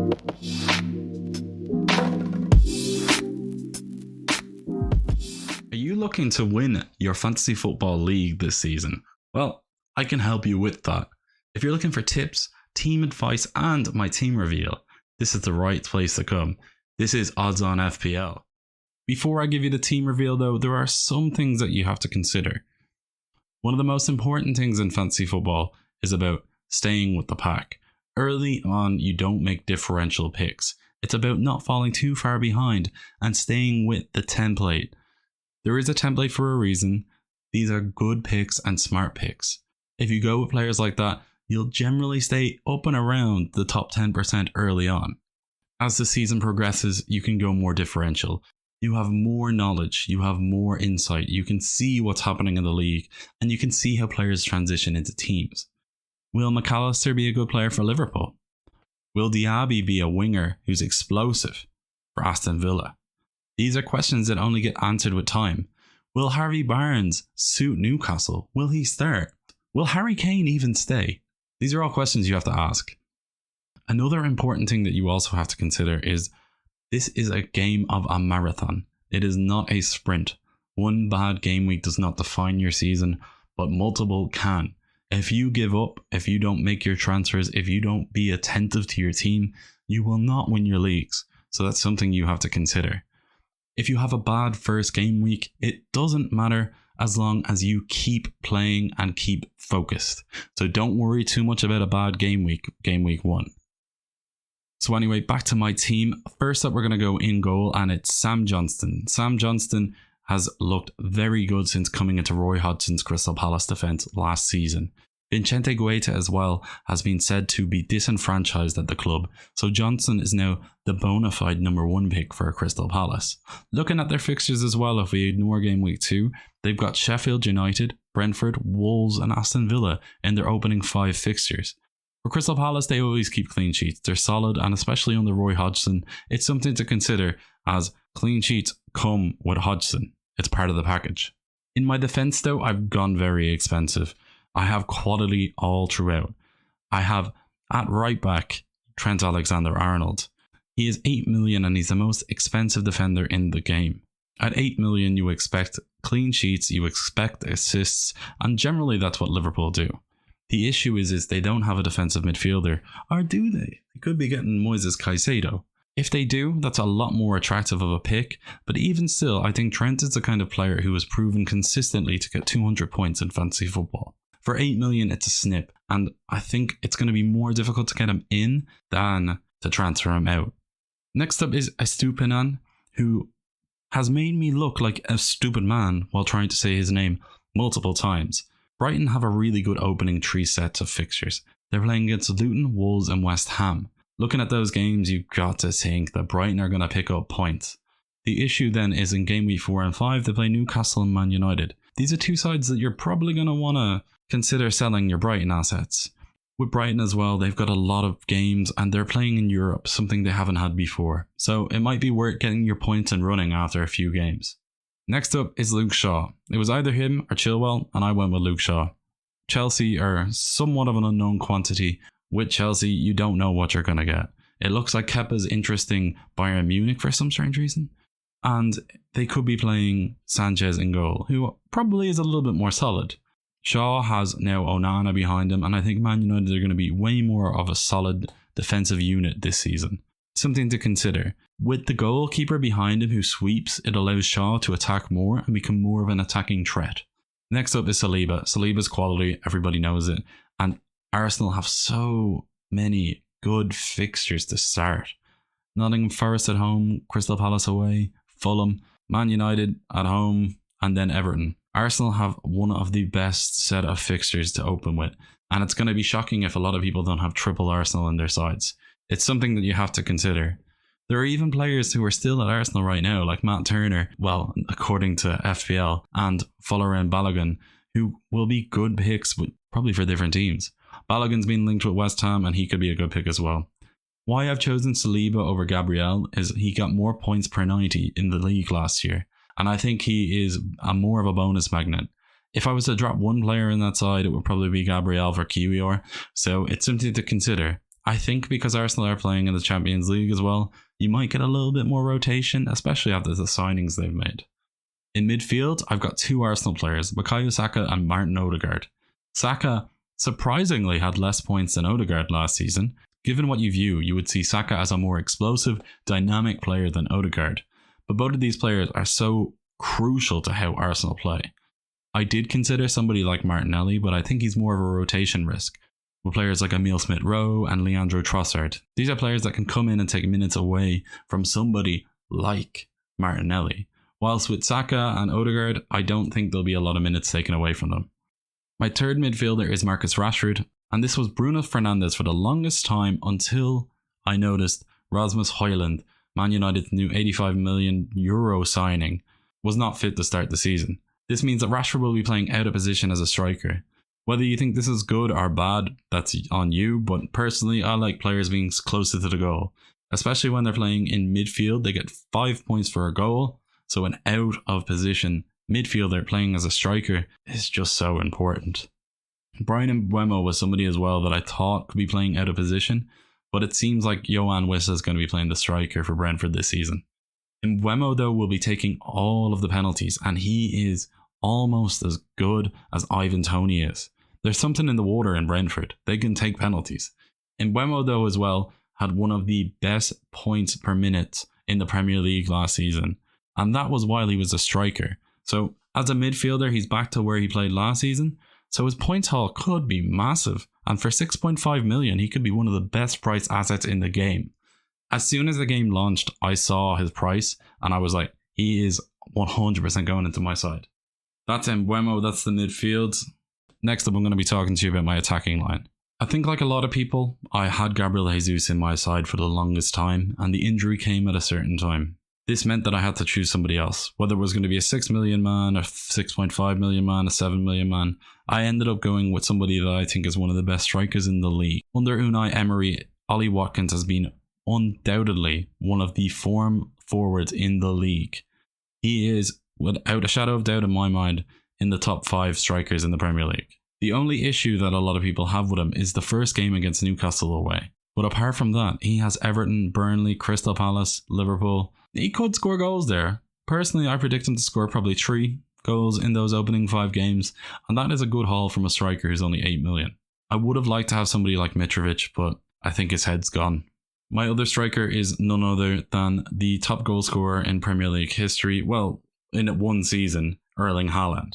Are you looking to win your fantasy football league this season? Well, I can help you with that. If you're looking for tips, team advice, and my team reveal, this is the right place to come. This is OddsOnFPL. Before I give you the team reveal though, there are some things that you have to consider. One of the most important things in fantasy football is about staying with the pack. Early on, you don't make differential picks. It's about not falling too far behind and staying with the template. There is a template for a reason. These are good picks and smart picks. If you go with players like that, you'll generally stay up and around the top 10% early on. As the season progresses, you can go more differential. You have more knowledge, you have more insight, you can see what's happening in the league, and you can see how players transition into teams. Will McAllister be a good player for Liverpool? Will Diaby be a winger who's explosive for Aston Villa? These are questions that only get answered with time. Will Harvey Barnes suit Newcastle? Will he start? Will Harry Kane even stay? These are all questions you have to ask. Another important thing that you also have to consider is this is a game of a marathon. It is not a sprint. One bad game week does not define your season, but multiple can. If you give up, if you don't make your transfers, if you don't be attentive to your team, you will not win your leagues. So that's something you have to consider. If you have a bad first game week, it doesn't matter as long as you keep playing and keep focused. So don't worry too much about a bad game week 1. So anyway, back to my team. First up, we're going to go in goal, and it's Sam Johnston. Sam Johnston has looked very good since coming into Roy Hodgson's Crystal Palace defence last season. Vicente Guaita as well has been said to be disenfranchised at the club, so Johnson is now the bona fide number 1 pick for Crystal Palace. Looking at their fixtures as well, if we ignore game week 2, they've got Sheffield United, Brentford, Wolves and Aston Villa in their opening 5 fixtures. For Crystal Palace, they always keep clean sheets. They're solid, and especially under Roy Hodgson, it's something to consider as clean sheets come with Hodgson. It's part of the package. In my defence though, I've gone very expensive. I have quality all throughout. I have at right back Trent Alexander-Arnold. He is 8 million and he's the most expensive defender in the game. At 8 million, you expect clean sheets, you expect assists, and generally that's what Liverpool do. The issue is they don't have a defensive midfielder, or do they? They could be getting Moises Caicedo. If they do, that's a lot more attractive of a pick, but even still, I think Trent is the kind of player who has proven consistently to get 200 points in fantasy football. For 8 million, it's a snip, and I think it's going to be more difficult to get him in than to transfer him out. Next up is Estupiñán, who has made me look like a stupid man while trying to say his name multiple times. Brighton have a really good opening 3 sets of fixtures. They're playing against Luton, Wolves and West Ham. Looking at those games, you've got to think that Brighton are going to pick up points. The issue then is in game week 4 and 5, they play Newcastle and Man United. These are 2 sides that you're probably going to want to consider selling your Brighton assets. With Brighton as well, they've got a lot of games and they're playing in Europe, something they haven't had before. So it might be worth getting your points and running after a few games. Next up is Luke Shaw. It was either him or Chilwell, and I went with Luke Shaw. Chelsea are somewhat of an unknown quantity. With Chelsea, you don't know what you're going to get. It looks like Kepa's interesting Bayern Munich for some strange reason. And they could be playing Sanchez in goal, who probably is a little bit more solid. Shaw has now Onana behind him, and I think Man United are going to be way more of a solid defensive unit this season. Something to consider. With the goalkeeper behind him who sweeps, it allows Shaw to attack more and become more of an attacking threat. Next up is Saliba. Saliba's quality, everybody knows it. And Arsenal have so many good fixtures to start. Nottingham Forest at home, Crystal Palace away, Fulham, Man United at home, and then Everton. Arsenal have one of the best set of fixtures to open with. And it's going to be shocking if a lot of people don't have triple Arsenal in their sides. It's something that you have to consider. There are even players who are still at Arsenal right now, like Matt Turner, well, according to FPL, and Folarin Balogun, who will be good picks, but probably for different teams. Balogun's been linked with West Ham, and he could be a good pick as well. Why I've chosen Saliba over Gabriel is he got more points per 90 in the league last year, and I think he is more of a bonus magnet. If I was to drop one player in that side, it would probably be Gabriel for Kiwior, so it's something to consider. I think because Arsenal are playing in the Champions League as well, you might get a little bit more rotation, especially after the signings they've made. In midfield, I've got two Arsenal players, Bukayo Saka and Martin Odegaard. Saka surprisingly had less points than Odegaard last season. Given what you view, you would see Saka as a more explosive, dynamic player than Odegaard. But both of these players are so crucial to how Arsenal play. I did consider somebody like Martinelli, but I think he's more of a rotation risk, with players like Emile Smith-Rowe and Leandro Trossard. These are players that can come in and take minutes away from somebody like Martinelli. Whilst with Saka and Odegaard, I don't think there'll be a lot of minutes taken away from them. My third midfielder is Marcus Rashford, and this was Bruno Fernandes for the longest time until I noticed Rasmus Højlund, Man United's new €85 million signing, was not fit to start the season. This means that Rashford will be playing out of position as a striker. Whether you think this is good or bad, that's on you, but personally I like players being closer to the goal. Especially when they're playing in midfield, they get 5 points for a goal. So an out of position midfielder playing as a striker is just so important. Bryan Mbeumo was somebody as well that I thought could be playing out of position, but it seems like Yohan Wissa is going to be playing the striker for Brentford this season. Mbeumo though will be taking all of the penalties, and he is almost as good as Ivan Toney is. There's something in the water in Brentford. They can take penalties. Mbeumo though as well had one of the best points per minute in the Premier League last season, and that was while he was a striker. So as a midfielder, he's back to where he played last season, so his points haul could be massive, and for 6.5 million he could be one of the best priced assets in the game. As soon as the game launched, I saw his price and I was like, he is 100% going into my side. That's Mbeumo, that's the midfield. Next up, I'm going to be talking to you about my attacking line. I think like a lot of people, I had Gabriel Jesus in my side for the longest time, and the injury came at a certain time. This meant that I had to choose somebody else, whether it was going to be a 6 million man, a 6.5 million man, a 7 million man. I ended up going with somebody that I think is one of the best strikers in the league. Under Unai Emery, Ollie Watkins has been undoubtedly one of the form forwards in the league. He is, without a shadow of doubt in my mind, in the top 5 strikers in the Premier League. The only issue that a lot of people have with him is the first game against Newcastle away. But apart from that, he has Everton, Burnley, Crystal Palace, Liverpool. He could score goals there. Personally, I predict him to score probably 3 goals in those opening 5 games, and that is a good haul from a striker who's only 8 million. I would have liked to have somebody like Mitrovic, but I think his head's gone. My other striker is none other than the top goal scorer in Premier League history, well, in one season, Erling Haaland.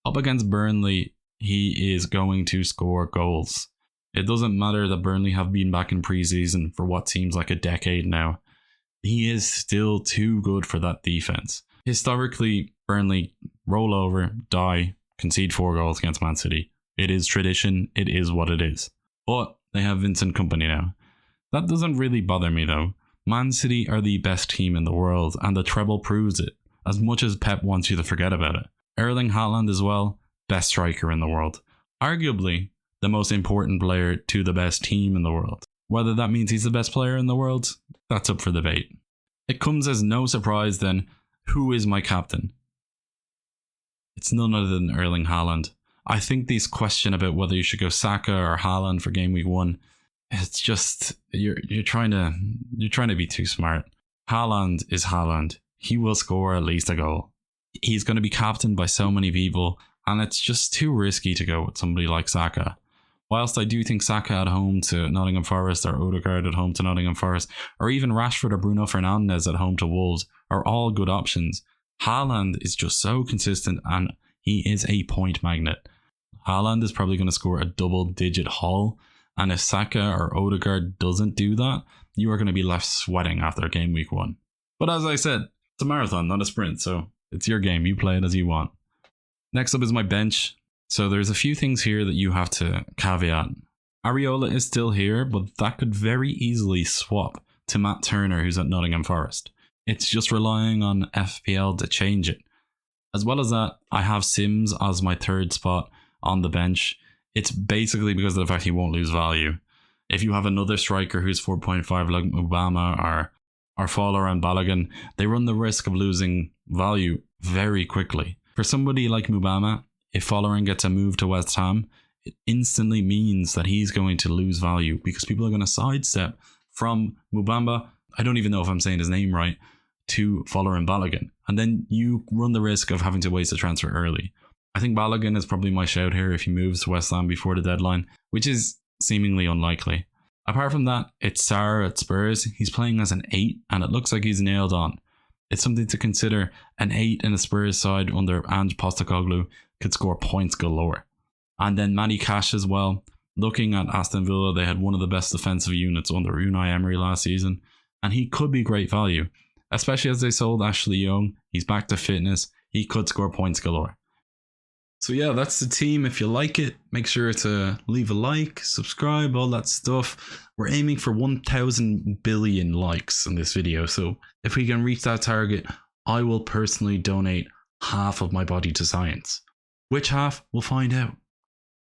Up against Burnley, he is going to score goals. It doesn't matter that Burnley have been back in pre-season for what seems like a decade now. He is still too good for that defense. Historically, Burnley roll over, die, concede 4 goals against Man City. It is tradition, it is what it is. But they have Vincent Kompany now. That doesn't really bother me though. Man City are the best team in the world, and the treble proves it, as much as Pep wants you to forget about it. Erling Haaland as well, best striker in the world. Arguably, the most important player to the best team in the world. Whether that means he's the best player in the world, that's up for debate. It comes as no surprise then, who is my captain? It's none other than Erling Haaland. I think this question about whether you should go Saka or Haaland for game week 1, it's just, you're trying to be too smart. Haaland is Haaland. He will score at least a goal. He's going to be captained by so many people, and it's just too risky to go with somebody like Saka. Whilst I do think Saka at home to Nottingham Forest, or Odegaard at home to Nottingham Forest, or even Rashford or Bruno Fernandes at home to Wolves are all good options, Haaland is just so consistent and he is a point magnet. Haaland is probably going to score a double-digit haul, and if Saka or Odegaard doesn't do that, you are going to be left sweating after game week 1. But as I said, it's a marathon, not a sprint, so it's your game. You play it as you want. Next up is my bench. So there's a few things here that you have to caveat. Areola is still here, but that could very easily swap to Matt Turner, who's at Nottingham Forest. It's just relying on FPL to change it. As well as that, I have Sims as my third spot on the bench. It's basically because of the fact he won't lose value. If you have another striker who's 4.5 like Mubama or Fowler and Balogun, they run the risk of losing value very quickly. For somebody like Mubama, if Fowler gets a move to West Ham, it instantly means that he's going to lose value because people are going to sidestep from Mubamba, I don't even know if I'm saying his name right, to Folarin Balogun. And then you run the risk of having to waste a transfer early. I think Balogun is probably my shout here if he moves to West Ham before the deadline, which is seemingly unlikely. Apart from that, it's Sarr at Spurs. He's playing as an 8 and it looks like he's nailed on. It's something to consider. An 8 in a Spurs side under Ange Postecoglou could score points galore. And then Matty Cash as well. Looking at Aston Villa, they had one of the best defensive units under Unai Emery last season, and he could be great value, especially as they sold Ashley Young. He's back to fitness. He could score points galore. So yeah, that's the team. If you like it, make sure to leave a like, subscribe, all that stuff. We're aiming for 1,000 billion likes in this video. So if we can reach that target, I will personally donate half of my body to science. Which half? We'll find out.